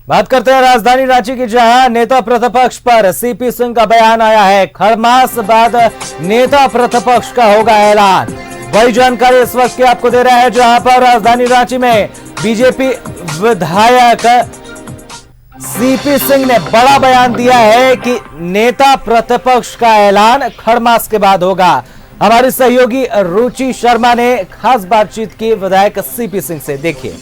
बात करते हैं राजधानी रांची की, जहां नेता प्रतिपक्ष पर सीपी सिंह का बयान आया है। खरमास बाद नेता प्रतिपक्ष का होगा ऐलान। वही जानकारी इस वक्त की आपको दे रहा है, जहां पर राजधानी रांची में बीजेपी विधायक सीपी सिंह ने बड़ा बयान दिया है कि नेता प्रतिपक्ष का ऐलान खरमास के बाद होगा। हमारी सहयोगी रुचि शर्मा ने खास बातचीत की विधायक सीपी सिंह से, देखिए।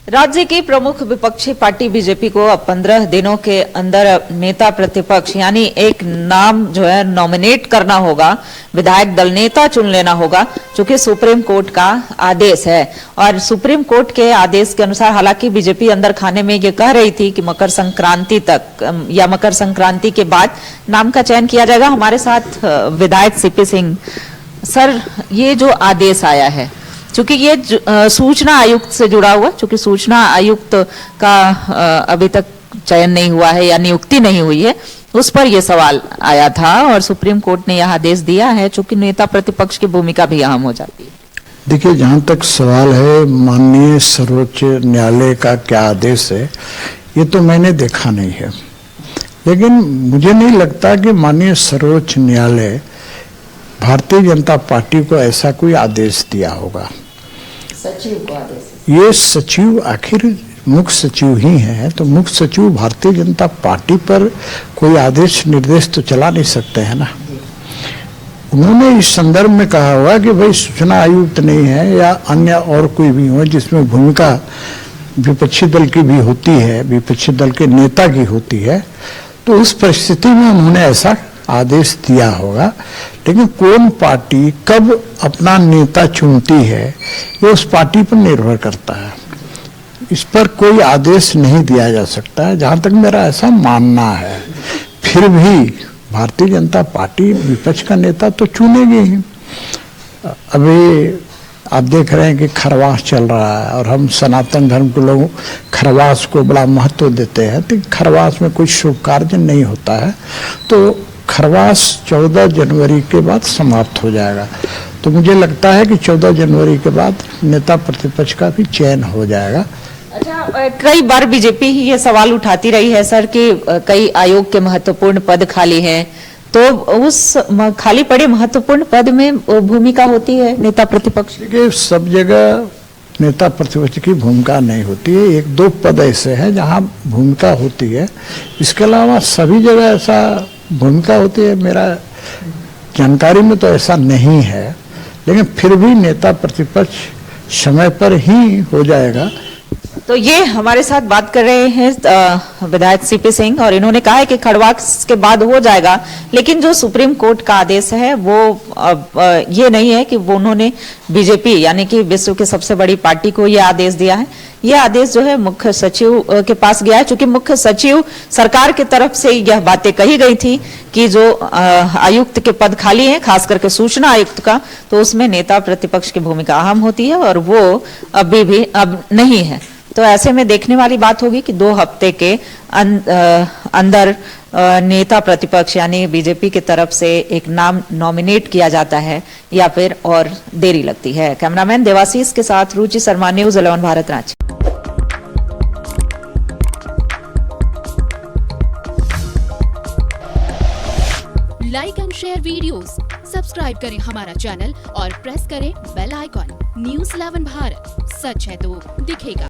राज्य की प्रमुख विपक्षी पार्टी बीजेपी को अब 15 दिनों के अंदर नेता प्रतिपक्ष यानी एक नाम जो है नॉमिनेट करना होगा, विधायक दल नेता चुन लेना होगा, क्योंकि सुप्रीम कोर्ट का आदेश है। और सुप्रीम कोर्ट के आदेश के अनुसार हालांकि बीजेपी अंदर खाने में ये कह रही थी कि मकर संक्रांति तक या मकर संक्रांति के बाद नाम का चयन किया जाएगा। हमारे साथ विधायक सीपी सिंह। सर, ये जो आदेश आया है, चूंकि ये सूचना आयुक्त से जुड़ा हुआ, चूंकि सूचना आयुक्त का अभी तक चयन नहीं हुआ है या नियुक्ति नहीं हुई है, उस पर यह सवाल आया था और सुप्रीम कोर्ट ने यह आदेश दिया है, चूंकि नेता प्रतिपक्ष की भूमिका भी अहम हो जाती है। देखिए, जहां तक सवाल है माननीय सर्वोच्च न्यायालय का क्या आदेश है, ये तो मैंने देखा नहीं है, लेकिन मुझे नहीं लगता कि माननीय सर्वोच्च न्यायालय भारतीय जनता पार्टी को ऐसा कोई आदेश दिया होगा। सचिव को आदेश, ये सचिव आखिर मुख्य सचिव ही हैं, तो मुख्य सचिव भारतीय जनता पार्टी पर कोई आदेश निर्देश तो चला नहीं सकते हैं ना। उन्होंने इस संदर्भ में कहा होगा कि भाई सूचना आयुक्त नहीं है या अन्य और कोई भी हो जिसमें भूमिका विपक्षी दल की भी होती है, विपक्षी दल के नेता की होती है, तो उस परिस्थिति में उन्होंने ऐसा आदेश दिया होगा। लेकिन कौन पार्टी कब अपना नेता चुनती है, ये उस पार्टी पर निर्भर करता है। इस पर कोई आदेश नहीं दिया जा सकता है, जहां तक मेरा ऐसा मानना है। फिर भी भारतीय जनता पार्टी विपक्ष का नेता तो चुनेगी ही। अभी आप देख रहे हैं कि खरवास चल रहा है और हम सनातन धर्म के लोग खरवास को बड़ा महत्व देते हैं, तो खरवास में कोई शुभ कार्य नहीं होता है, तो खरवास 14 जनवरी के बाद समाप्त हो जाएगा। तो मुझे लगता है कि 14 जनवरी के बाद नेता प्रतिपक्ष का भी चयन हो जाएगा। अच्छा, कई बार बीजेपी ही ये सवाल उठाती रही है सर कि कई आयोग के महत्वपूर्ण पद खाली हैं, तो उस खाली पड़े महत्वपूर्ण पद में भूमिका होती है नेता प्रतिपक्ष। देखिए, सब जगह नेता प्रतिपक्ष की भूमिका नहीं होती है, 1-2 पद ऐसे हैं जहां भूमिका होती है। इसके अलावा सभी जगह ऐसा भूमिका होती है, मेरा जानकारी में तो ऐसा नहीं है, लेकिन फिर भी नेता प्रतिपक्ष समय पर ही हो जाएगा। तो ये हमारे साथ बात कर रहे हैं विधायक सीपी सिंह, और इन्होंने कहा है कि खरवास के बाद हो जाएगा, लेकिन जो सुप्रीम कोर्ट का आदेश है वो ये नहीं है कि वो उन्होंने बीजेपी यानी कि विश्व की सबसे बड़ी पार्टी को ये आदेश दिया है। ये आदेश जो है मुख्य सचिव के पास गया है, चूंकि मुख्य सचिव सरकार की तरफ से यह बातें कही गई थी कि जो आयुक्त के पद खाली हैं, खास करके सूचना आयुक्त का, तो उसमें नेता प्रतिपक्ष की भूमिका अहम होती है और वो अभी भी अब नहीं है। तो ऐसे में देखने वाली बात होगी कि 2 हफ्ते के अंदर नेता प्रतिपक्ष यानी बीजेपी की तरफ से एक नाम नॉमिनेट किया जाता है या फिर और देरी लगती है। कैमरामैन देवाशीष के साथ Ruchi Sharma, news 11 Bharat Ranchi. Like and share videos, subscribe करें हमारा चैनल और प्रेस करें बेल आइकॉन। न्यूज़ 11 भारत, सच है तो दिखेगा।